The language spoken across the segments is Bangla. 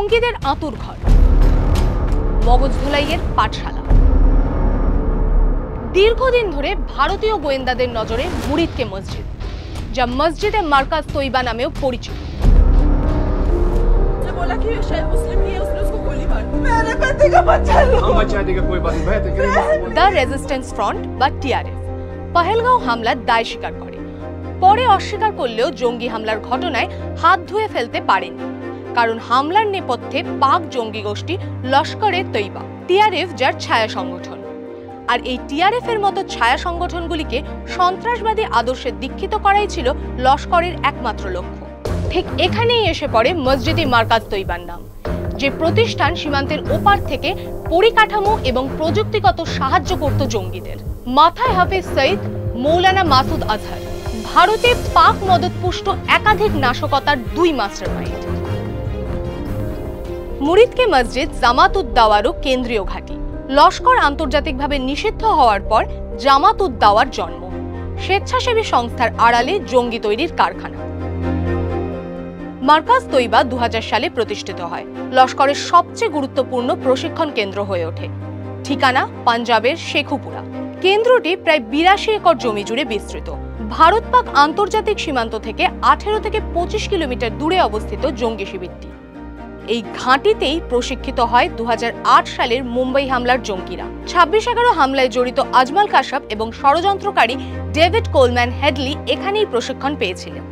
জঙ্গিদের আঁতুর ঘর, মগজ ধোলাইয়ের পাঠশালা। দীর্ঘদিন ধরে ভারতীয় গোয়েন্দাদের নজরে মুরিদকে মসজিদ, যা মসজিদে মার্কাজ তৈবা নামেও পরিচিত। দ্য রেজিস্ট্যান্স ফ্রন্ট বা টিআরএফ পহেলগাঁও হামলার দায় স্বীকার করে। পরে অস্বীকার করলেও জঙ্গি হামলার ঘটনায় হাত ধুয়ে ফেলতে পারেনি, কারণ হামলার নেপথ্যে পাক জঙ্গি গোষ্ঠী লস্করে তৈবা, টিআরএফ যার ছায়া সংগঠন। আর এই টিআরএফ এর মতো ছায়া সংগঠনগুলিকে সন্ত্রাসবাদী আদর্শে দীক্ষিত করাই ছিল লস্করের একমাত্র লক্ষ্য। ঠিক এখানেই এসে পড়ে মসজিদে মার্কাজ তৈবার নাম, যে প্রতিষ্ঠান সীমান্তের ওপার থেকে পরিকাঠামো এবং প্রযুক্তিগত সাহায্য করত জঙ্গিদের। মাথায় হাফিজ সঈদ, মৌলানা মাসুদ আজহার, ভারতে পাক মদতপুষ্ট একাধিক নাশকতার দুই মাস্টারমাইন্ড। মুরিদকে মসজিদ জামাত উদ দাওয়ারও কেন্দ্রীয় ঘাঁটি। লস্কর আন্তর্জাতিকভাবে নিষিদ্ধ হওয়ার পর জামাত উদ দাওয়ার জন্ম, স্বেচ্ছাসেবী সংস্থার আড়ালে জঙ্গি তৈরির কারখানা। মার্কাজ তৈবা 2000 সালে প্রতিষ্ঠিত হয়, লস্করের সবচেয়ে গুরুত্বপূর্ণ প্রশিক্ষণ কেন্দ্র হয়ে ওঠে। ঠিকানা পাঞ্জাবের শেখুপুরা। কেন্দ্রটি প্রায় 82 একর জমি জুড়ে বিস্তৃত। ভারত পাক আন্তর্জাতিক সীমান্ত থেকে 18 থেকে 25 কিলোমিটার দূরে অবস্থিত জঙ্গি শিবিরটি। এই ঘাঁটিতেই প্রশিক্ষিত হয় 2008 সালের মুম্বাই হামলার জঙ্গিরা। 26/11 হামলায় জড়িত আজমল কাশাপ এবং ষড়যন্ত্রকারী ডেভিড কোলম্যান হেডলি এখানেই প্রশিক্ষণ পেয়েছিলেন।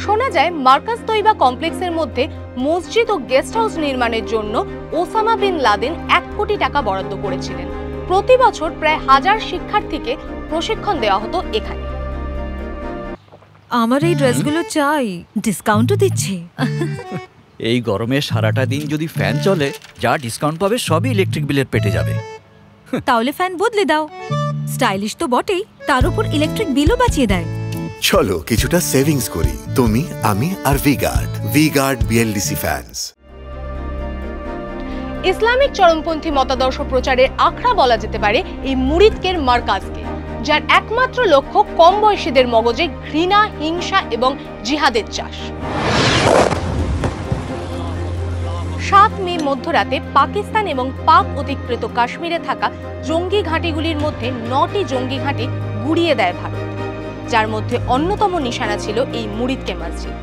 শোনা যায় মার্কাজ তৈবা কমপ্লেক্সের মধ্যে মসজিদ ও গেস্ট হাউস নির্মাণের জন্য ওসামা বিন লাদেন 1 কোটি টাকা বরাদ্দ করেছিলেন। প্রতি বছর প্রায় 1000 শিক্ষার্থীকে প্রশিক্ষণ দেওয়া হতো এখানে। আমার এই ড্রেসগুলো চাই, ডিসকাউন্টও দিচ্ছে। এই গরমে সারাটা দিন যদি ফ্যান চলে, যা ডিসকাউন্ট পাবে সবই ইলেকট্রিক বিলের পেটে যাবে। তাহলে ফ্যান বদলে দাও। স্টাইলিশ তো বটেই, তার উপর ইলেকট্রিক বিলও বাঁচিয়ে দেয়। চলো কিছুটা সেভিংস করি, তুমি, আমি আর ভিগার্ড বিএলডিসি ফ্যানস। ইসলামিক চরমপন্থী মতাদর্শ প্রচারের আখড়া বলা যেতে পারে এই মুরিদকের মার্কাজকে, যার একমাত্র লক্ষ্য কম বয়সীদের মগজে ঘৃণা, হিংসা এবং জিহাদের চাষ। 7 মে মধ্যরাতে পাকিস্তান এবং পাক অধিকৃত কাশ্মীরে থাকা জঙ্গি ঘাঁটিগুলির মধ্যে 9টি জঙ্গি ঘাঁটি গুড়িয়ে দেয় ভারত, যার মধ্যে অন্যতম নিশানা ছিল এই মুরিদকে মসজিদ।